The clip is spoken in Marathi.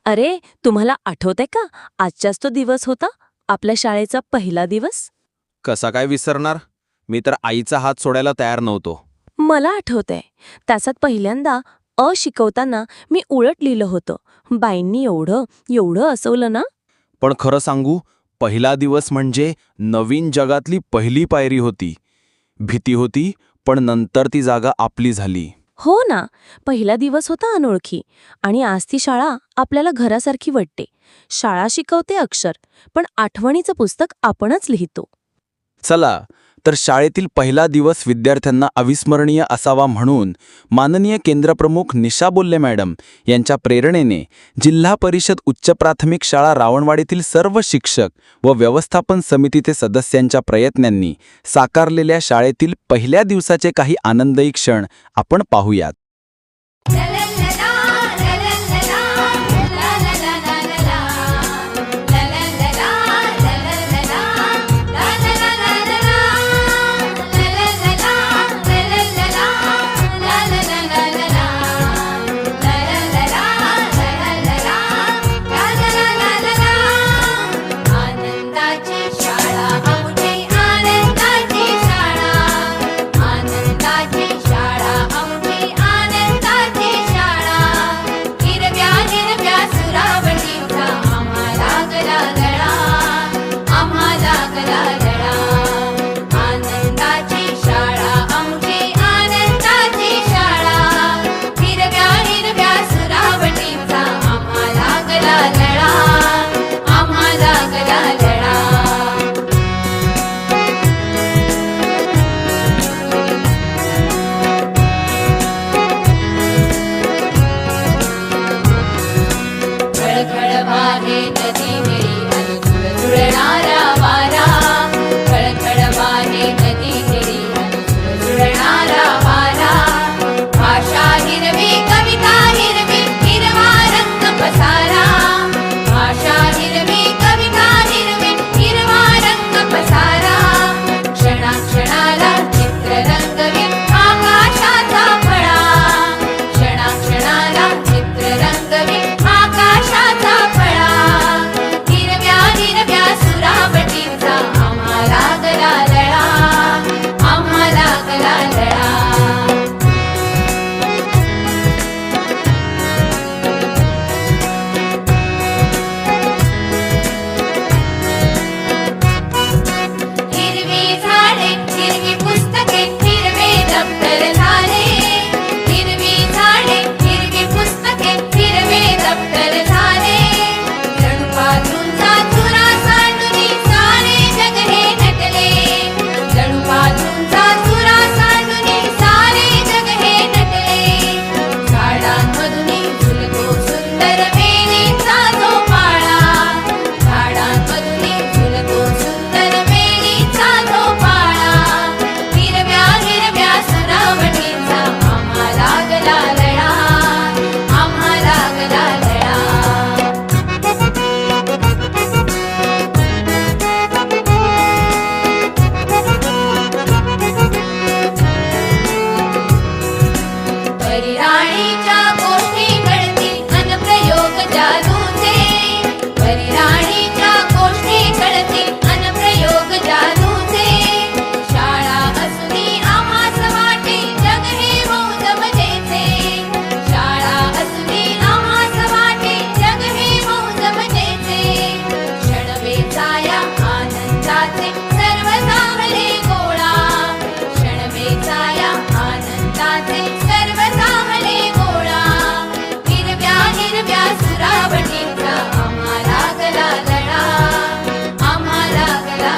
अरे, तुम्हाला आठवतंय का? आजचाच तो दिवस होता, आपल्या शाळेचा पहिला दिवस. कसा काय विसरणार? मी तर आईचा हात सोडायला तयार नव्हतो. मला आठवतंय, त्याच्यात पहिल्यांदा शिकवताना मी उलट लिहिलं होतं. बाईंनी एवढं एवढं असवलं ना. पण खरं सांगू, पहिला दिवस म्हणजे नवीन जगातली पहिली पायरी होती. भीती होती, पण नंतर ती जागा आपली झाली. हो ना, पहिला दिवस होता अनोळखी. आणि आज ती शाळा आपल्याला घरासारखी वाटते. शाळा शिकवते अक्षर, पण आठवणीचं पुस्तक आपणच लिहितो. चला तर शाळेतील पहिला दिवस विद्यार्थ्यांना अविस्मरणीय असावा म्हणून माननीय केंद्रप्रमुख निशा बोल्ले मॅडम यांच्या प्रेरणेने जिल्हा परिषद उच्च प्राथमिक शाळा रावणवाडीतील सर्व शिक्षक व व्यवस्थापन समितीचे सदस्यांच्या प्रयत्नांनी साकारलेल्या शाळेतील पहिल्या दिवसाचे काही आनंददायी क्षण आपण पाहूयात. राणी